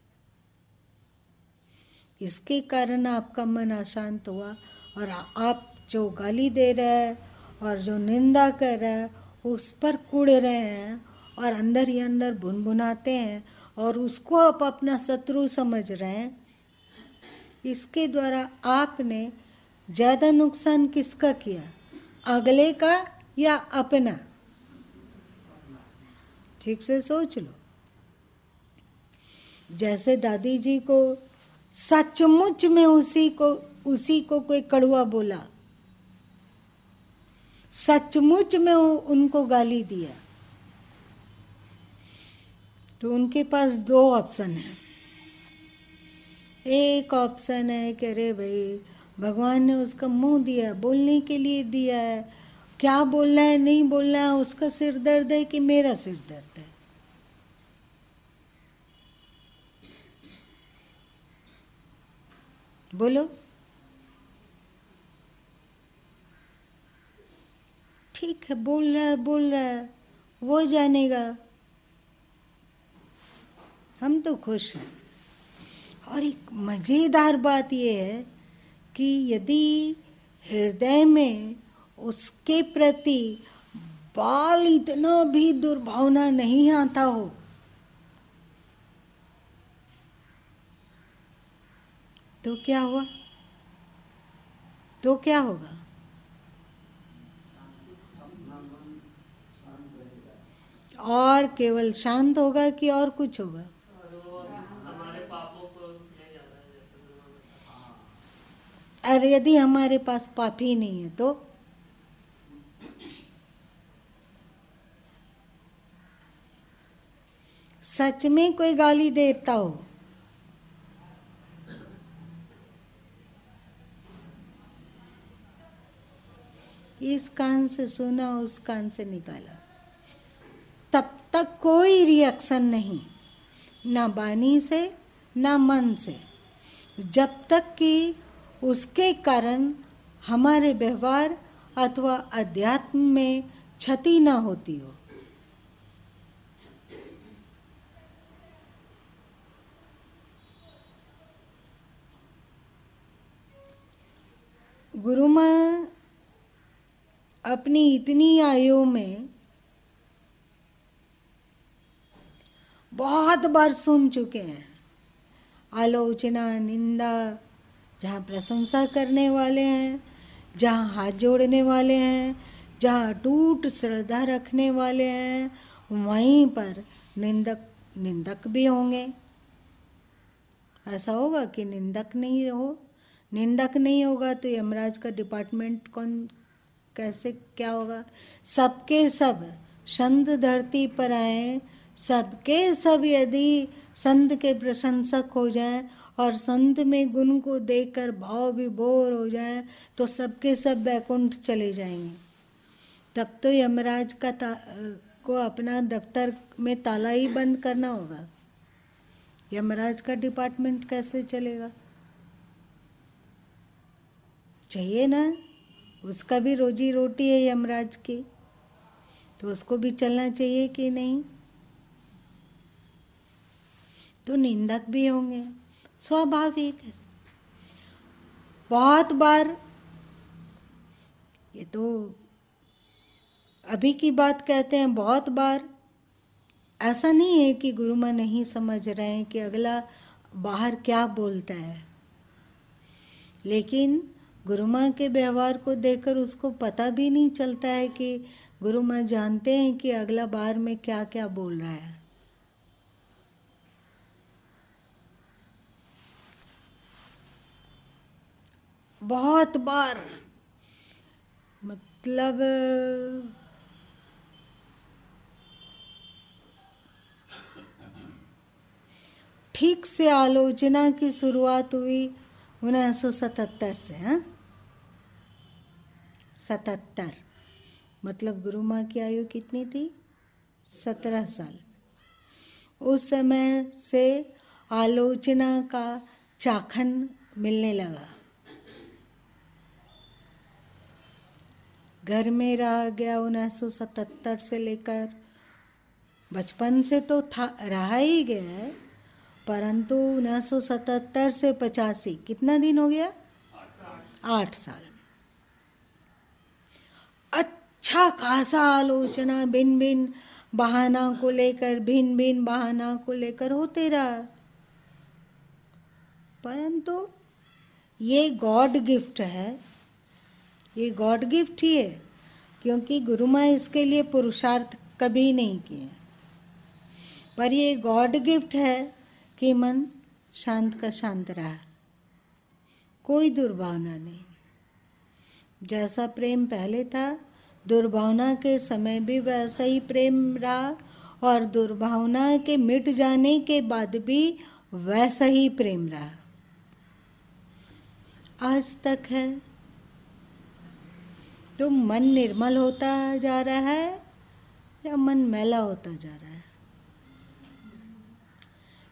इसके कारण आपका मन अशांत हुआ, और आप जो गाली दे रहा है और जो निंदा कर रहा है उस पर कूड़ रहे हैं, और अंदर ही अंदर भुनभुनाते हैं, और उसको आप अपना शत्रु समझ रहे हैं। इसके द्वारा आपने ज़्यादा नुकसान किसका किया, अगले का या अपना? ठीक से सोच लो। जैसे दादी जी को सचमुच में उसी को कोई कड़वा बोला, सचमुच में उनको गाली दिया, तो उनके पास दो ऑप्शन है। एक ऑप्शन है कि अरे भाई, भगवान ने उसका मुंह दिया, बोलने के लिए दिया है, क्या बोलना है नहीं बोलना है उसका सिर दर्द है कि मेरा सिर दर्द है। बोलो। ठीक है, बोल रहा है वो जानेगा। हम तो खुश हैं। और एक मज़ेदार बात ये है कि यदि हृदय में उसके प्रति बाल इतना भी दुर्भावना नहीं आता हो, तो क्या हुआ? तो क्या होगा? और केवल शांत होगा कि और कुछ होगा? और वो हमारे पापों को ले जाना है, जैसे गुरु ने बताया। और यदि हमारे पास पाप ही नहीं है तो सच में कोई गाली देता हो, इस कान से सुना उस कान से निकाला, तब तक कोई रिएक्शन नहीं, ना वाणी से ना मन से, जब तक कि उसके कारण हमारे व्यवहार अथवा अध्यात्म में क्षति ना होती हो। गुरु माँ अपनी इतनी आयु में बहुत बार सुन चुके हैं आलोचना, निंदा, जहाँ प्रशंसा करने वाले हैं, जहाँ हाथ जोड़ने वाले हैं, जहाँ अटूट श्रद्धा रखने वाले हैं, वहीं पर निंदक भी होंगे। ऐसा होगा कि निंदक नहीं हो? निंदक नहीं होगा तो यमराज का डिपार्टमेंट कैसे क्या होगा? सबके सब संत धरती पर आए, सबके सब यदि संत के प्रशंसक हो जाएं और संत में गुण को देखकर भाव विभोर हो जाएं तो सबके सब बैकुंठ चले जाएंगे। तब तो यमराज को अपना दफ्तर में ताला ही बंद करना होगा। यमराज का डिपार्टमेंट कैसे चलेगा? चाहिए ना, उसका भी रोजी रोटी है यमराज की, तो उसको भी चलना चाहिए कि नहीं? तो निंदक भी होंगे, स्वाभाविक है। बहुत बार, ये तो अभी की बात कहते हैं, बहुत बार ऐसा नहीं है कि गुरु माँ नहीं समझ रहे हैं कि अगला बाहर क्या बोलता है, लेकिन गुरु माँ के व्यवहार को देखकर उसको पता भी नहीं चलता है कि गुरु माँ जानते हैं कि अगला बार में क्या क्या बोल रहा है। बहुत बार, मतलब ठीक से आलोचना की शुरुआत हुई 1977 से। हाँ, 77, मतलब गुरु माँ की आयु कितनी थी? 17 साल। उस समय से आलोचना का चाखन मिलने लगा। घर में रहा गया 1977 से लेकर, बचपन से तो था, रहा ही गया है, परंतु 1977 से 85 कितना दिन हो गया? 8 साल। अच्छा खासा आलोचना भिन्न भिन्न बहाना को लेकर, भिन्न भिन्न बहाना को लेकर होते रहा, परंतु ये गॉड गिफ्ट है, ये गॉड गिफ्ट ही है, क्योंकि गुरु माँ इसके लिए पुरुषार्थ कभी नहीं किए, पर ये गॉड गिफ्ट है कि मन शांत का शांत रहा, कोई दुर्भावना नहीं। जैसा प्रेम पहले था, दुर्भावना के समय भी वैसा ही प्रेम रहा, और दुर्भावना के मिट जाने के बाद भी वैसा ही प्रेम रहा, आज तक है। तो मन निर्मल होता जा रहा है या मन मैला होता जा रहा है?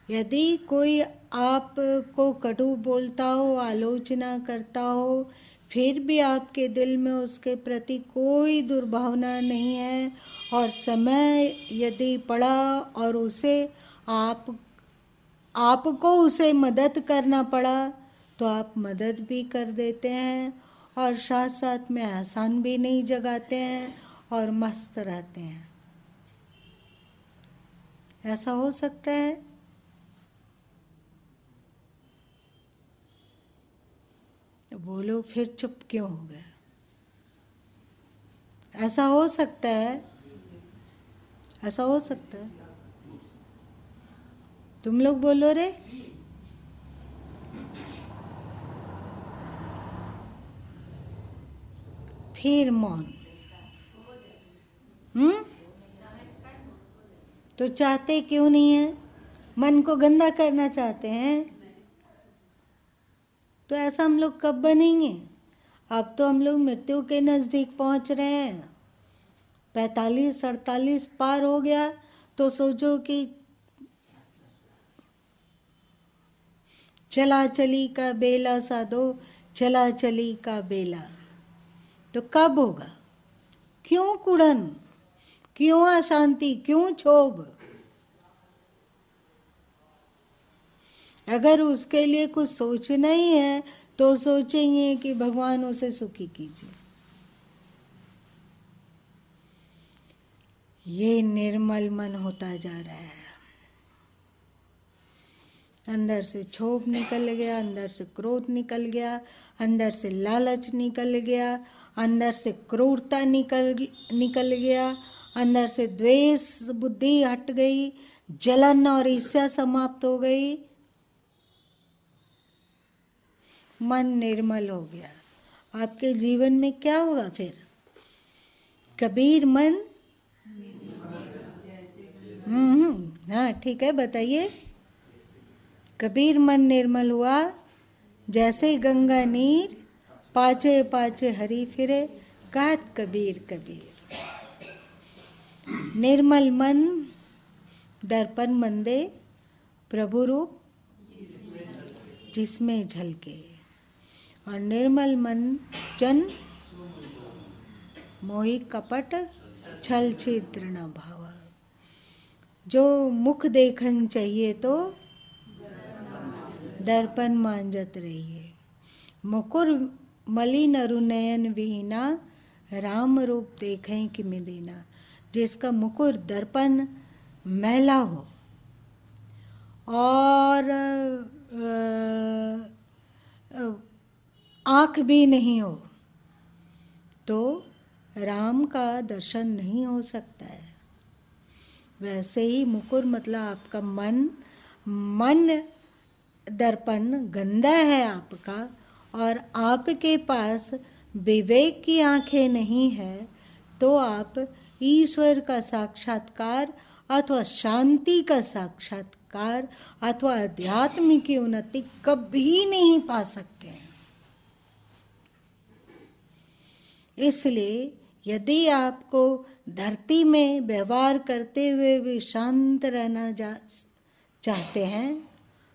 यदि कोई आपको कटु बोलता हो, आलोचना करता हो, फिर भी आपके दिल में उसके प्रति कोई दुर्भावना नहीं है, और समय यदि पड़ा और उसे आप आपको उसे मदद करना पड़ा तो आप मदद भी कर देते हैं और साथ साथ में आसान भी नहीं जगाते हैं और मस्त रहते हैं। ऐसा हो सकता है? बोलो, फिर चुप क्यों हो गया? ऐसा हो सकता है? ऐसा हो सकता है? तुम लोग बोलो रे। फिर मौन। तो चाहते क्यों नहीं है? मन को गंदा करना चाहते हैं। तो ऐसा हम लोग कब बनेंगे? अब तो हम लोग मृत्यु के नजदीक पहुंच रहे हैं। 45-48 पार हो गया तो सोचो कि चला चली का बेला साधो, चला चली का बेला। तो कब होगा? क्यों कुड़न, क्यों अशांति, क्यों क्षोभ? अगर उसके लिए कुछ सोचना ही है तो सोचेंगे कि भगवान उसे सुखी कीजिए। ये निर्मल मन होता जा रहा है। अंदर से क्षोभ निकल गया, अंदर से क्रोध निकल गया, अंदर से लालच निकल गया, अंदर से क्रूरता निकल गया, अंदर से द्वेष बुद्धि हट गई, जलन और ईर्ष्या समाप्त हो गई, मन निर्मल हो गया। आपके जीवन में क्या होगा फिर? कबीर मन। हाँ ठीक है, बताइए। कबीर मन निर्मल हुआ जैसे गंगा नीर, पाछे पाछे हरि फिरे, कहत कबीर कबीर। निर्मल मन दर्पण मंदे, प्रभु रूप जिसमें झलके। और निर्मल मन जन मोहि कपट छल छिद्र न भावा। जो मुख देखन चाहिए तो दर्पण मांजत रहिए। मुकुर मलिन अरुनयन विहीना, राम रूप देखें कि मिलेना। जिसका मुकुर दर्पण मैला हो और आँख भी नहीं हो तो राम का दर्शन नहीं हो सकता है। वैसे ही मुकुर मतलब आपका मन दर्पण गंदा है आपका, और आपके पास विवेक की आंखें नहीं है तो आप ईश्वर का साक्षात्कार अथवा शांति का साक्षात्कार अथवा अध्यात्म की उन्नति कभी नहीं पा सकते हैं। इसलिए यदि आपको धरती में व्यवहार करते हुए भी शांत रहना चाहते हैं,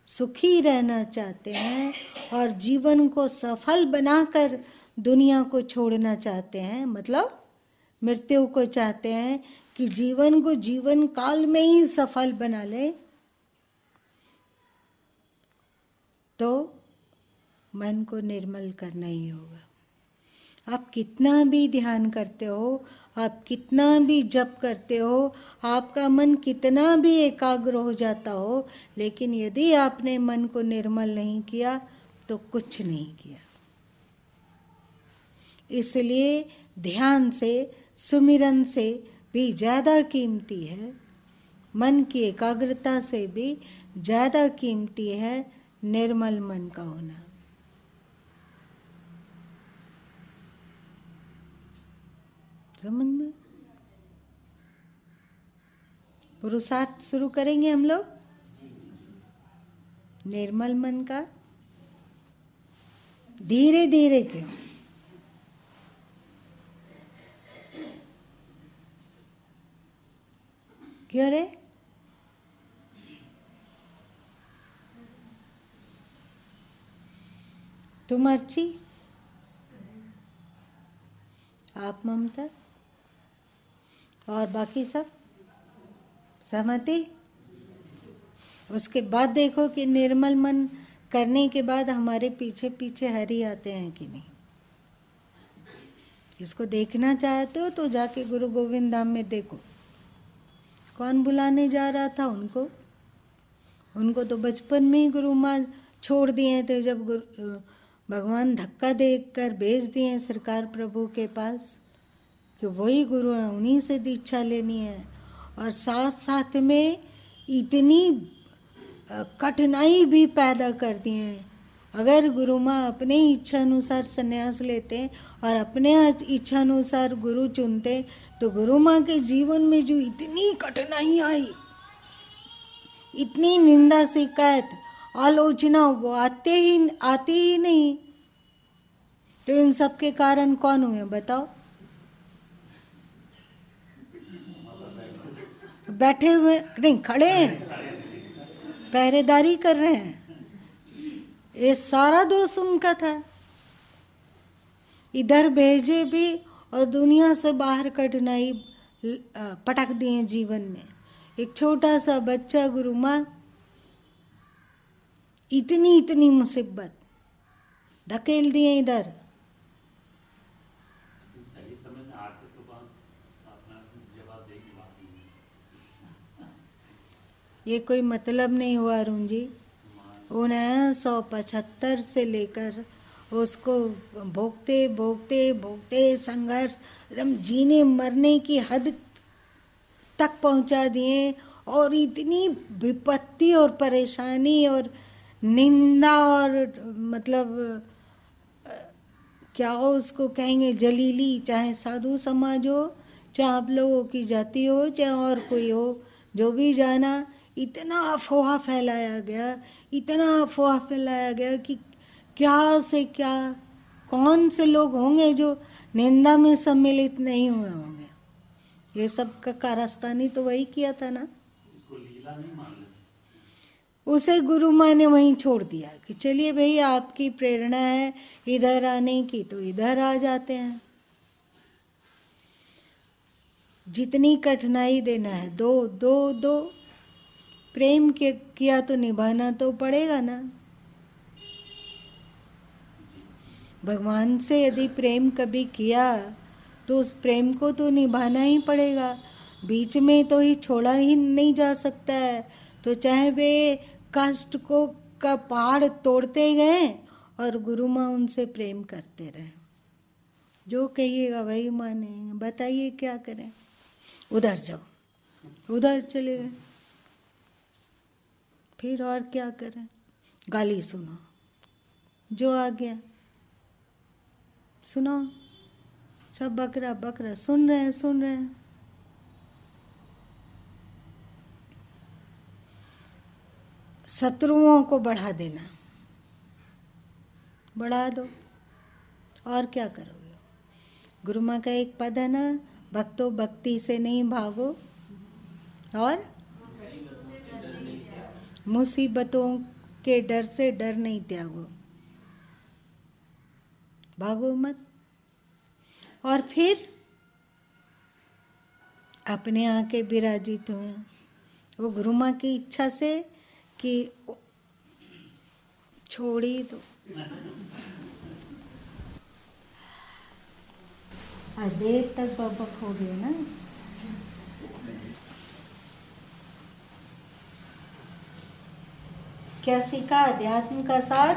सुखी रहना चाहते हैं और जीवन को सफल बनाकर दुनिया को छोड़ना चाहते हैं, मतलब मृत्यु को चाहते हैं कि जीवन को जीवन काल में ही सफल बना ले, तो मन को निर्मल करना ही होगा। आप कितना भी ध्यान करते हो, आप कितना भी जप करते हो, आपका मन कितना भी एकाग्र हो जाता हो, लेकिन यदि आपने मन को निर्मल नहीं किया तो कुछ नहीं किया। इसलिए ध्यान से, सुमिरन से भी ज़्यादा कीमती है, मन की एकाग्रता से भी ज़्यादा कीमती है निर्मल मन का होना। समझ में? पुरुषार्थ शुरू करेंगे हम लोग निर्मल मन का, धीरे धीरे। क्यों रे? तुम अर्ची, आप ममता और बाकी सब सहमति? उसके बाद देखो कि निर्मल मन करने के बाद हमारे पीछे पीछे हरि आते हैं कि नहीं। इसको देखना चाहते हो तो जाके गुरु गोविंद धाम में देखो, कौन बुलाने जा रहा था उनको तो बचपन में ही गुरु माँ छोड़ दिए थे, जब भगवान धक्का देकर भेज दिए सरकार प्रभु के पास कि वही गुरु हैं, उन्हीं से दीक्षा लेनी है। और साथ साथ में इतनी कठिनाई भी पैदा कर दी हैं। अगर गुरु माँ अपने इच्छा अनुसार संन्यास लेते और अपने इच्छा अनुसार गुरु चुनते तो गुरु माँ के जीवन में जो इतनी कठिनाई आई, इतनी निंदा शिकायत आलोचना वो आती ही नहीं। तो इन सब के कारण कौन हुए बताओ? बैठे हुए नहीं, खड़े हैं, पहरेदारी कर रहे हैं। ये सारा दोष उनका था। इधर भेजे भी और दुनिया से बाहर कठिनाई पटक दिए जीवन में। एक छोटा सा बच्चा गुरु माँ इतनी मुसीबत धकेल दिए इधर। सही समय में आके तो अपना जवाब देगी बात नहीं। ये कोई मतलब नहीं हुआ अरुण जी। 1975 से लेकर उसको भोगते भोगते भोगते संघर्ष एकदम जीने मरने की हद तक पहुंचा दिए। और इतनी विपत्ति और परेशानी और निंदा और मतलब क्या हो उसको कहेंगे जलीली, चाहे साधु समाज हो, चाहे आप लोगों की जाति हो, चाहे और कोई हो, जो भी जाना, इतना अफवाह फैलाया गया, इतना अफवाह फैलाया गया कि क्या से क्या, कौन से लोग होंगे जो निंदा में सम्मिलित नहीं हुए होंगे। ये सब का कारस्तानी तो वही किया था ना। इसको लीला नहीं मान लेते। उसे गुरु माँ ने वहीं छोड़ दिया कि चलिए भाई आपकी प्रेरणा है इधर आने की तो इधर आ जाते हैं। जितनी कठिनाई देना है दो दो दो, प्रेम किया तो निभाना तो पड़ेगा ना। भगवान से यदि प्रेम कभी किया तो उस प्रेम को तो निभाना ही पड़ेगा। बीच में तो ही छोड़ा ही नहीं जा सकता है। तो चाहे वे कष्ट को का पहाड़ तोड़ते गए और गुरु माँ उनसे प्रेम करते रहे। जो कहिएगा वही माने, बताइए क्या करें। उधर जाओ, उधर चले गए, फिर और क्या करें। गाली सुनो, जो आ गया सुनो, सब बकरा बकरा सुन रहे हैं। शत्रुओं को बढ़ा देना, बढ़ा दो, और क्या करोगे। गुरु माँ का एक पद है ना, भक्तो भक्ति से नहीं भागो और मुसीबतों के डर से डर नहीं त्यागो, भागो मत। और फिर अपने आके विराजित हुए वो गुरु माँ की इच्छा से कि छोड़ी दो। देर तक बबक हो गए ना। क्या सीखा? अध्यात्म का सार